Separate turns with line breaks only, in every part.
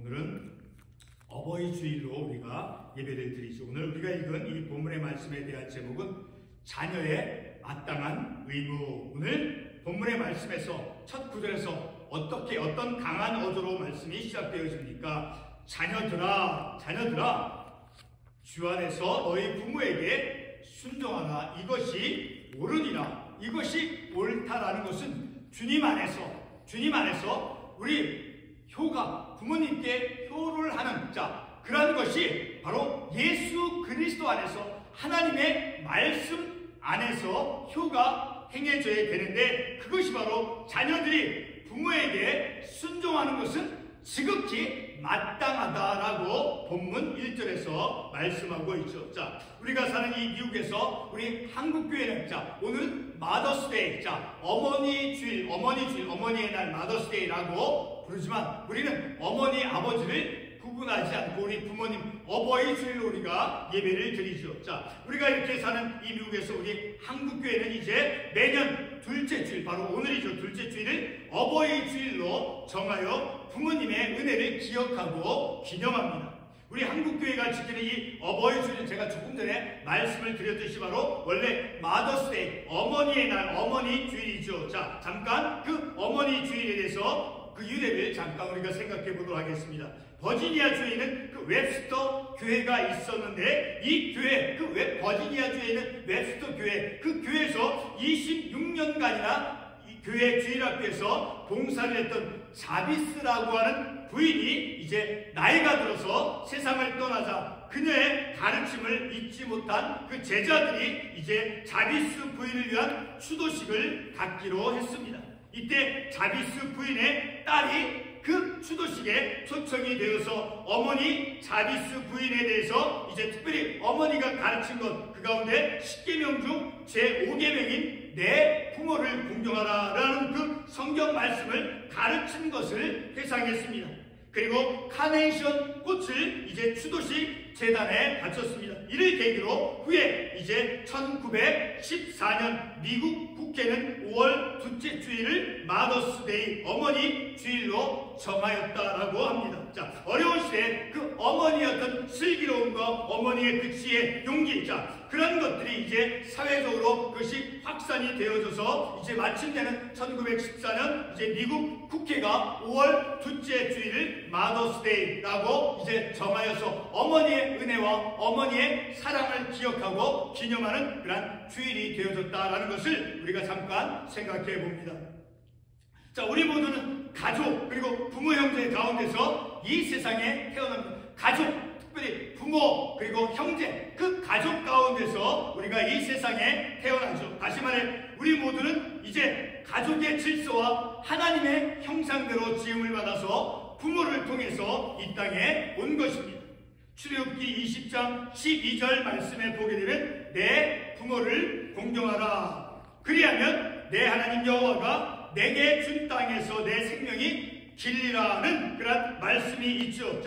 오늘은 어버이 주일로 우리가 예배를 드리죠. 오늘 우리가 읽은 이 본문의 말씀에 대한 제목은 자녀의 마땅한 의무. 오늘 본문의 말씀에서 첫 구절에서 어떤 강한 어조로 말씀이 시작되어집니까? 자녀들아, 주 안에서 너희 부모에게 순종하라. 이것이 옳으니라. 이것이 옳다라는 것은 주님 안에서 우리 효가 부모님께 효를 하는 그런 것이 바로 예수 그리스도 안에서 하나님의 말씀 안에서 효가 행해져야 되는데, 그것이 바로 자녀들이 부모에게 순종하는 것은 지극히 마땅하다라고 본문 1절에서 말씀하고 있죠. 우리가 사는 이 미국에서 우리 한국교회는 오늘은 마더스데이, 어머니 주일, 어머니의 날 마더스데이라고 부르지만 우리는 어머니, 아버지를 구분하지 않고 우리 부모님 어버이 주일로 우리가 예배를 드리죠. 우리가 이렇게 사는 이 미국에서 우리 한국교회는 이제 매년 둘째 주일, 바로 오늘이죠. 둘째 주일을 어버이 주일로 정하여 부모님의 은혜를 기억하고 기념합니다. 우리 한국교회가 지키는 이 어버이 주일은 제가 조금 전에 말씀을 드렸듯이 바로 원래 마더스데이, 어머니의 날, 어머니 주일이죠. 잠깐 그 어머니 주일에 대해서 그 유래를 잠깐 우리가 생각해 보도록 하겠습니다. 버지니아 주에는 그 웹스터 교회가 있었는데, 이 교회, 버지니아 주에 있는 웹스터 교회, 그 교회에서 26년간이나 이 교회 주일학교에서 봉사를 했던 자비스라고 하는 부인이 이제 나이가 들어서 세상을 떠나자 그녀의 가르침을 잊지 못한 그 제자들이 이제 자비스 부인을 위한 추도식을 갖기로 했습니다. 이때 자비스 부인의 딸이 그 추도식에 초청이 되어서 어머니 자비스 부인에 대해서 이제 특별히 어머니가 가르친 것, 그 가운데 10계명 중 제5계명인 내 부모를 공경하라라는 그 성경 말씀을 가르친 것을 회상했습니다. 그리고 카네이션 꽃을 이제 추도식 재단에 바쳤습니다. 이를 계기로 후에 이제 1914년 미국 국회는 5월 둘째 주일을 마더스데이, 어머니 주일로 정하였다라고 합니다. 어려운 시대에 그 어머니의 어떤 슬기로움과 어머니의 그 지혜, 용기, 그런 것들이 이제 사회적으로 그것이 확산이 되어져서 이제 마침내는 1914년 이제 미국 국회가 5월 둘째 주일을 마더스데이라고 이제 정하여서 어머니의 은혜와 어머니의 사랑을 기억하고 기념하는 그런 주일이 되어졌다라는 것을 우리가 잠깐 생각해 봅니다. 우리 모두는 가족 그리고 부모 형제 가운데서 이 세상에 태어납니다. 가족, 특별히 부모 그리고 형제, 그 가족 가운데서 우리가 이 세상에 태어나죠. 다시 말해 우리 모두는 이제 가족의 질서와 하나님의 형상대로 지음을 받아서 부모를 통해서 이 땅에 온 것입니다. 출애굽기 20장 12절 말씀에 보게 되면 내 부모를 공경하라. 그리하면 내 하나님 여호와가 내게 준 땅에서 내 생명이 길리라는 그런 말씀이 있죠.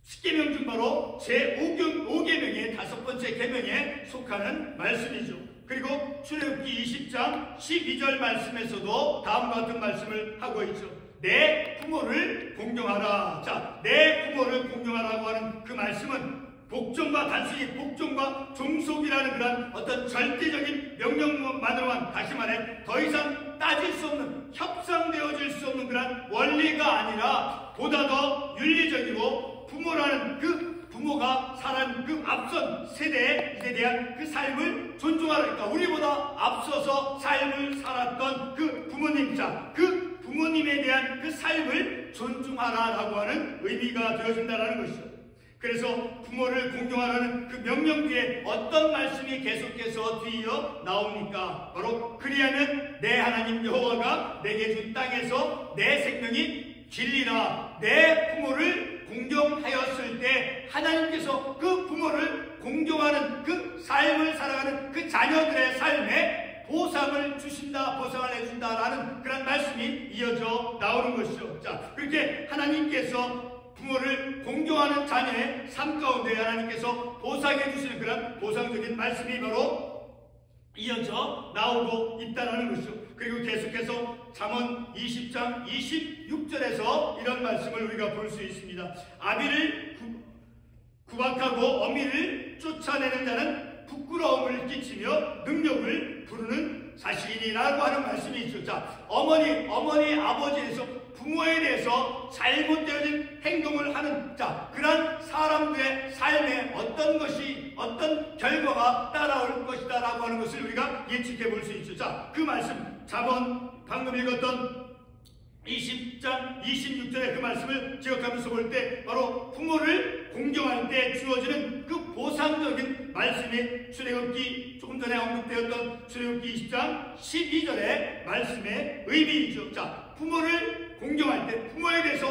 10계명 중 바로 제5계명의 5번째 계명에 속하는 말씀이죠. 그리고 출애굽기 20장 12절 말씀에서도 다음과 같은 말씀을 하고 있죠. 내 부모를 공경하라. 내 부모를 공경하라고 하는 그 말씀은 단순히 복종과 종속이라는 그런 어떤 절대적인 명령만으로만, 다시 말해 더 이상 따질 수 없는, 협상되어질 수 없는 그런 원리가 아니라 보다 더 윤리적이고 부모라는 그 부모가 살아온 그 앞선 세대에 대한 그 삶을 존중하라. 우리보다 앞서서 삶을 살았던 그 부모님, 그 부모님에 대한 그 삶을 존중하라라고 하는 의미가 되어진다는 것이죠. 그래서 부모를 공경하라는 그 명령 뒤에 어떤 말씀이 계속해서 뒤이어 나옵니까? 바로 그리하면 내 하나님 여호와가 내게 준 땅에서 내 생명이 길리라. 내 부모를 공경하였을 때 하나님께서 그 부모를 공경하는 그 삶을 살아가는 그 자녀들의 삶에 보상을 주신다, 보상을 해준다라는 그런 말씀이 이어져 나오는 것이죠. 그렇게 하나님께서 부모를 공경하는 자녀의 삶 가운데 하나님께서 보상해 주시는 그런 보상적인 말씀이 바로 이어져 나오고 있다는 것이죠. 그리고 계속해서 잠언 20장 26절에서 이런 말씀을 우리가 볼 수 있습니다. 아비를 구박하고 어미를 쫓아내는 자는 부끄러움을 끼치며 능력을 부르는 자식이니라고 하는 말씀이 있죠. 자, 어머니, 아버지에서 부모에 대해서 잘못되어진 행동을 하는 그런 사람들의 삶에 어떤 결과가 따라올 것이다 라고 하는 것을 우리가 예측해 볼 수 있죠. 자, 그 말씀 잠언 방금 읽었던 20장 26절의 그 말씀을 기억하면서 볼 때 바로 부모를 공경할 때 주어지는 그 보상적인 말씀이 출애굽기 조금 전에 언급되었던 출애굽기 20장 12절의 말씀의 의미이죠. 자, 부모를 공경할 때 부모에 대해서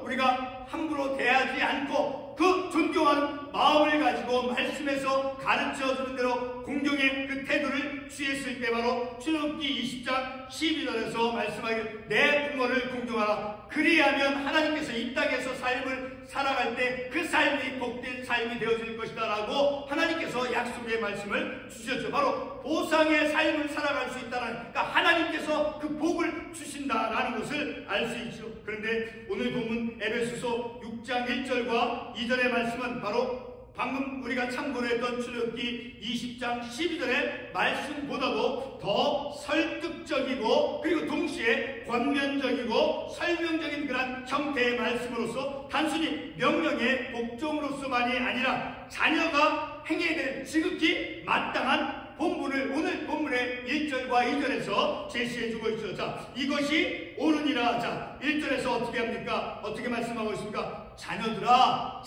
우리가 함부로 대하지 않고 그 존경하는 마음을 가지고 말씀에서 가르쳐주는 대로 공경의 그 태도를 취했을 때 바로 출애굽기 20장 12절에서 말씀하기를 내 부모를 공경하라. 그리하면 하나님께서 이 땅에서 삶을 살아갈 때 그 삶이 복된 삶이 되어질 것이다 라고 하나님께서 약속의 말씀을 주셨죠. 바로 보상의 삶을 살아갈 수 있다는, 그러니까 하나님께서 그 복을 주신다라는 것을 알 수 있죠. 그런데 오늘 본문 에베소서 6장 1절과 2절의 말씀은 바로 방금 우리가 참고로 했던 출애굽기 20장 12절의 말씀보다도 더 설득적이고 그리고 동시에 권면적이고 설명적인 그런 형태의 말씀으로서 단순히 명령의 복종으로서만이 아니라 자녀가 행해야 될 지극히 마땅한 본분을 오늘 본문의 1절과 2절에서 제시해주고 있죠. 자, 이것이 옳으니라. 자, 1절에서 어떻게 합니까? 어떻게 말씀하고 있습니까? 자녀들아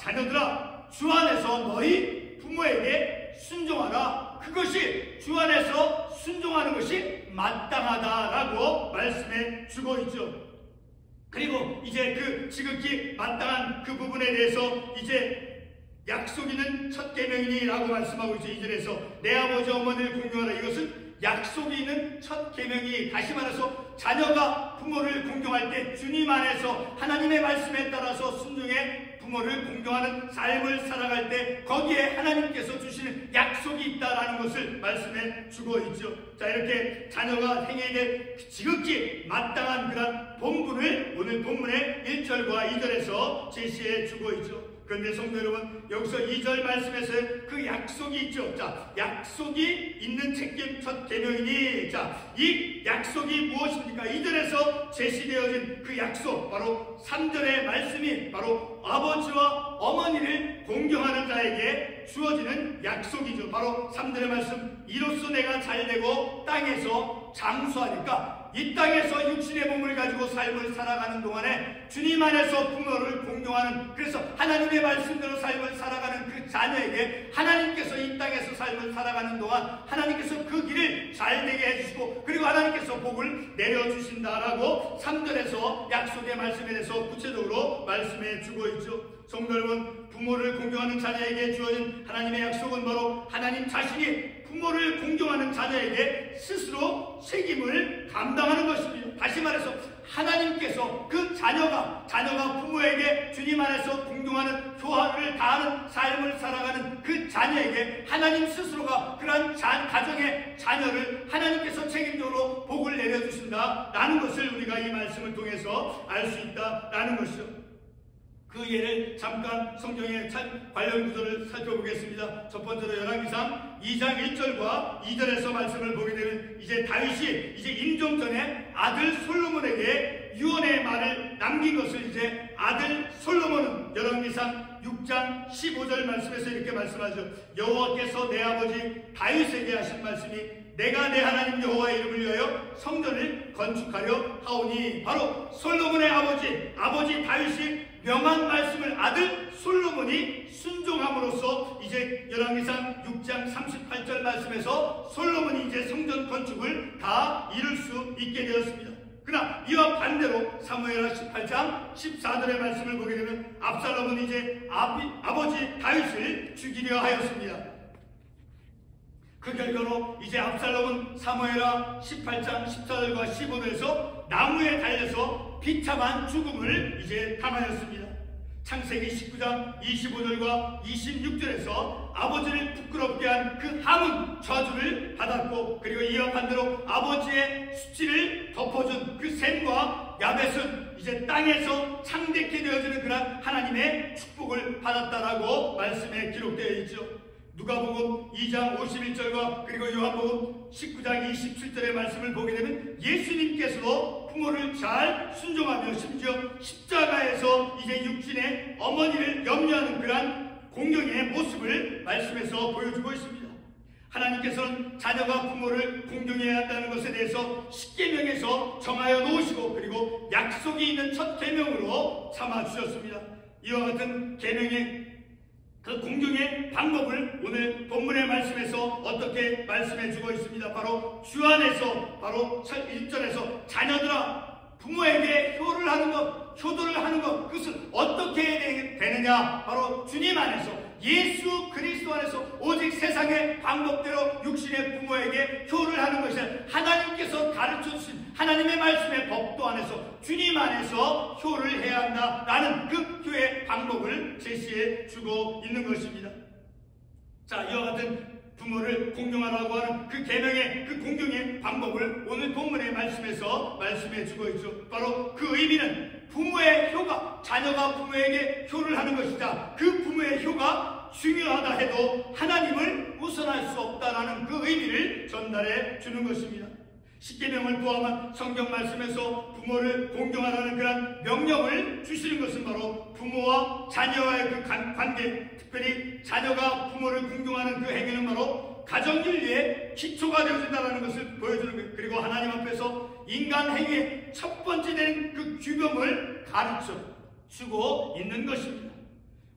주 안에서 너희 부모에게 순종하라. 그것이 주 안에서 순종하는 것이 마땅하다라고 말씀해 주고 있죠. 그리고 이제 그 지극히 마땅한 그 부분에 대해서 이제 약속 있는 첫 계명이니라고 말씀하고 있죠. 2절에서 내 아버지 어머니를 공경하라. 이것은 약속이 있는 첫 계명이, 다시 말해서 자녀가 부모를 공경할 때 주님 안에서 하나님의 말씀에 따라서 순종해 부모를 공경하는 삶을 살아갈 때 거기에 하나님께서 주시는 약속이 있다라는 것을 말씀해 주고 있죠. 자, 이렇게 자녀가 행해야 될 지극히 마땅한 그런 본분을 오늘 본문의 1절과 2절에서 제시해 주고 있죠. 그런데 성도 여러분, 여기서 2절 말씀에서 그 약속이 있죠. 자, 약속이 있는 책임 첫 계명이니, 자, 이 약속이 무엇입니까? 2절에서 제시되어진 그 약속, 바로 3절의 말씀이 바로 아버지와 어머니를 공경하는 자에게 주어지는 약속이죠. 바로 3절의 말씀, 이로써 내가 잘되고 땅에서 장수하니까 이 땅에서 육신의 몸을 가지고 삶을 살아가는 동안에 주님 안에서 부모를 공경하는, 그래서 하나님의 말씀대로 삶을 살아가는 그 자녀에게 하나님께서 이 땅에서 삶을 살아가는 동안 하나님께서 그 길을 잘되게 해주시고 그리고 하나님께서 복을 내려주신다라고 3절에서 약속의 말씀에 대해서 구체적으로 말씀해 주고 있죠. 성도 여러분, 부모를 공경하는 자녀에게 주어진 하나님의 약속은 바로 하나님 자신이 부모를 공경하는 자녀에게 스스로 책임을 감당하는 것입니다. 다시 말해서 하나님께서 그 자녀가 부모에게 주님 안에서 공경하는 교화를 다하는 삶을 살아가는 그 자녀에게 하나님 스스로가 그러한 가정의 자녀를 하나님께서 책임적으로 복을 내려주신다라는 것을 우리가 이 말씀을 통해서 알 수 있다라는 것이죠. 그 예를 잠깐 성경의 관련 구절을 살펴보겠습니다. 첫 번째로 열왕기상 2장 1절과 2절에서 말씀을 보게 되면 이제 다윗이 이제 임종 전에 아들 솔로몬에게 유언의 말을 남긴 것을 이제 아들 솔로몬은 열왕기상 6장 15절 말씀에서 이렇게 말씀하죠. 여호와께서 내 아버지 다윗에게 하신 말씀이 내가 내 하나님 여호와의 이름을 위하여 성전을 건축하려 하오니, 바로 솔로몬의 아버지 다윗이 명한 말씀을 아들 솔로몬이 순종함으로써 이제 열왕기상 6장 38절 말씀에서 솔로몬이 이제 성전 건축을 다 이룰 수 있게 되었습니다. 그러나 이와 반대로 사무엘하 18장 14절의 말씀을 보게 되면 압살롬은 이제 아버지 다윗을 죽이려 하였습니다. 그 결과로 이제 압살롬은 사무엘하 18장 14절과 15절에서 나무에 달려서 비참한 죽음을 이제 당하였습니다. 창세기 19장 25절과 26절에서 아버지를 부끄럽게 한 그 함은 저주를 받았고, 그리고 이와 반대로 아버지의 수치를 덮어준 그 셈과 야벳은 이제 땅에서 창대케 되어지는 그런 하나님의 축복을 받았다라고 말씀에 기록되어 있죠. 누가복음 2장 51절과 그리고 요한복음 19장 27절의 말씀을 보게 되면 예수님께서도 부모를 잘 순종하며 심지어 십자가에서 이제 육신의 어머니를 염려하는 그러한 공경의 모습을 말씀에서 보여주고 있습니다. 하나님께서는 자녀가 부모를 공경해야 한다는 것에 대해서 십계명에서 정하여 놓으시고, 그리고 약속이 있는 첫 계명으로 삼아 주셨습니다. 이와 같은 계명의 그 공경의 방법을 오늘 본문의 말씀에서 어떻게 말씀해 주고 있습니다. 바로 주 안에서, 바로 1절에서 자녀들아 부모에게 효도를 하는 것, 그것은 어떻게 되느냐? 바로 주님 안에서, 예수 그리스도 안에서 오직 세상의 방법대로 육신의 부모에게 효를 하는 것이 아니라 하나님께서 가르쳐 주신 하나님의 말씀의 법도 안에서 주님 안에서 효를 해야 한다라는 그 효의 방법을 제시해 주고 있는 것입니다. 자, 이와 같은 부모를 공경하라고 하는 그 계명의 그 공경의 방법을 오늘 본문의 말씀에서 말씀해 주고 있죠. 바로 그 의미는 부모의 효가, 자녀가 부모에게 효를 하는 것이다. 그 부모의 효가 중요하다 해도 하나님을 우선할 수 없다라는 그 의미를 전달해 주는 것입니다. 십계명을 포함한 성경 말씀에서 부모를 공경하라는 그런 명령을 주시는 것은 바로 부모와 자녀와의 그 관계, 특별히 자녀가 부모를 공경하는 그 행위는 바로 가정윤리의 기초가 되어진다는 것을 보여주는 거예요. 그리고 하나님 앞에서 인간 행위의 첫 번째 된 그 규범을 가르쳐 주고 있는 것입니다.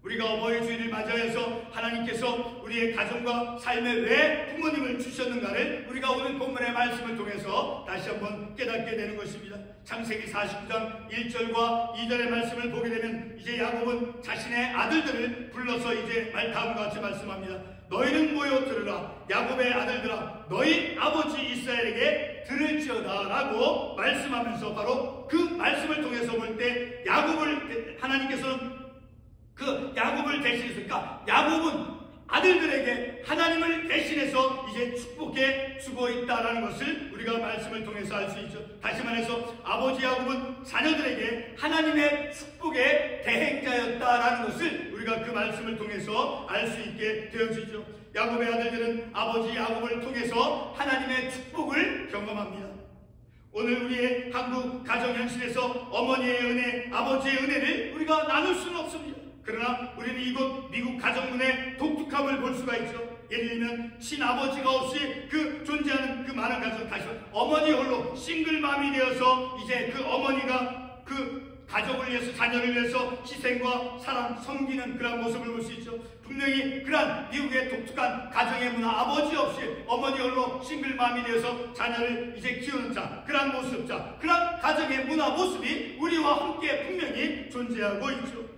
우리가 어버이 주일을 맞이해서 하나님께서 우리의 가정과 삶에 왜 부모님을 주셨는가를 우리가 오늘 본문의 말씀을 통해서 다시 한번 깨닫게 되는 것입니다. 창세기 49장 1절과 2절의 말씀을 보게 되면 이제 야곱은 자신의 아들들을 불러서 이제 다음과 같이 말씀합니다. 너희는 모여 들으라. 야곱의 아들들아, 너희 아버지 이스라엘에게 들을지어다 라고 말씀하면서 바로 그 말씀을 통해서 볼 때 야곱을 하나님께서는 그 야곱을 대신해서, 그러니까 야곱은 아들들에게 하나님을 대신해서 이제 축복해 주고 있다라는 것을 우리가 말씀을 통해서 알 수 있죠. 다시 말해서 아버지 야곱은 자녀들에게 하나님의 축복의 대행자였다라는 것을 우리가 그 말씀을 통해서 알 수 있게 되어지죠. 야곱의 아들들은 아버지 야곱을 통해서 하나님의 축복을 경험합니다. 오늘 우리의 한국 가정 현실에서 어머니의 은혜, 아버지의 은혜를 우리가 나눌 수는 없습니다. 그러나 우리는 이곳 미국 가정문의 독특함을 볼 수가 있죠. 예를 들면 친아버지가 없이 그 존재하는 그 많은 가정, 다시 어머니 홀로 싱글맘이 되어서 이제 그 어머니가 그 가족을 위해서, 자녀를 위해서 희생과 사랑, 섬기는 그런 모습을 볼 수 있죠. 분명히 그런 미국의 독특한 가정의 문화, 아버지 없이 어머니 홀로 싱글맘이 되어서 자녀를 이제 키우는 자, 그런 모습, 그런 가정의 문화 모습이 우리와 함께 분명히 존재하고 있죠.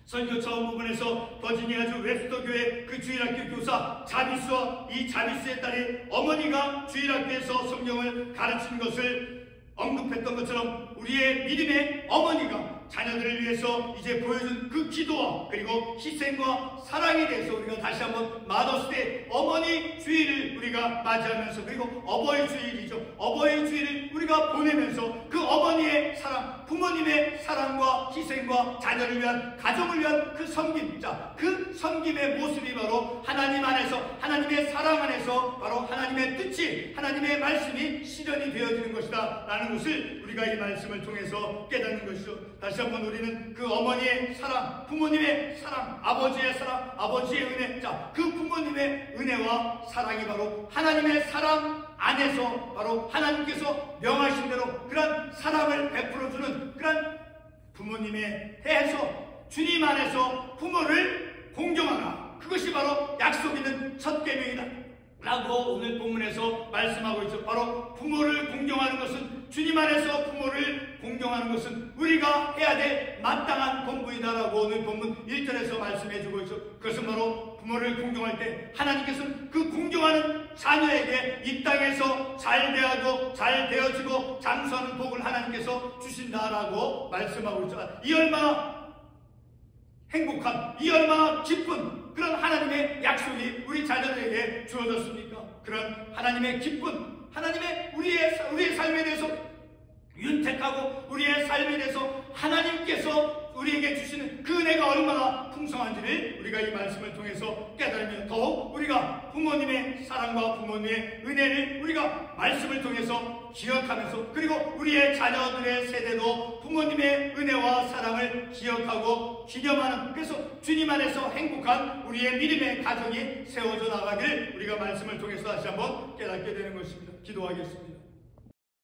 설교 처음 부분에서 버지니아주 웹스터 교회 그 주일학교 교사 자비스와 이 자비스의 딸이 어머니가 주일학교에서 성경을 가르치는 것을 언급했던 것처럼 우리의 믿음의 어머니가 자녀들을 위해서 이제 보여준 그 기도와 그리고 희생과 사랑에 대해서 우리가 다시 한번 마더스데이 어머니 주일을 우리가 맞이하면서, 그리고 어버이 주일이죠. 어버이 주일을 우리가 보내면서 그 어머니의 사랑, 부모님의 사랑과 희생과 자녀를 위한, 가정을 위한 그 섬김, 그 섬김의 모습이 바로 하나님 안에서, 하나님의 사랑 안에서 바로 하나님의 뜻이, 하나님의 말씀이 실현이 되어지는 것이다 라는 것을 우리가 이 말씀을 통해서 깨닫는 것이죠. 다시 한번 우리는 그 어머니의 사랑, 부모님의 사랑, 아버지의 사랑, 아버지의 은혜, 그 부모님의 은혜와 사랑이 바로 하나님의 사랑 안에서 바로 하나님께서 명하신 대로 그런 사랑을 베풀어주는 그런 부모님의 해에서 주님 안에서 부모를 공경하라. 그것이 바로 약속 있는 첫 계명이다 라고 오늘 본문에서 말씀하고 있죠. 바로 부모를 공경하는 것은, 주님 안에서 부모를 공경하는 것은 우리가 해야 될 마땅한 본분이다라고 오늘 본문 1절에서 말씀해주고 있죠. 그것은 바로 부모를 공경할 때 하나님께서는 그 공경하는 자녀에게 이 땅에서 잘 대하고 잘 되어지고 장수하는 복을 하나님께서 주신다라고 말씀하고 있죠. 이 얼마나 행복한, 이 얼마나 기쁜 그런 하나님의 약속이 우리 자녀들에게 주어졌습니까? 그런 하나님의 기쁜, 하나님의 우리의 삶에 대해서 윤택하고 우리의 삶에 대해서 하나님께서 우리에게 주시는 그 은혜가 얼마나 풍성한지를 우리가 이 말씀을 통해서 깨달으며 더욱 우리가 부모님의 사랑과 부모님의 은혜를 우리가 말씀을 통해서 기억하면서, 그리고 우리의 자녀들의 세대도 부모님의 은혜와 사랑을 기억하고 기념하는, 그래서 주님 안에서 행복한 우리의 믿음의 가정이 세워져 나가길 우리가 말씀을 통해서 다시 한번 깨닫게 되는 것입니다. 기도하겠습니다.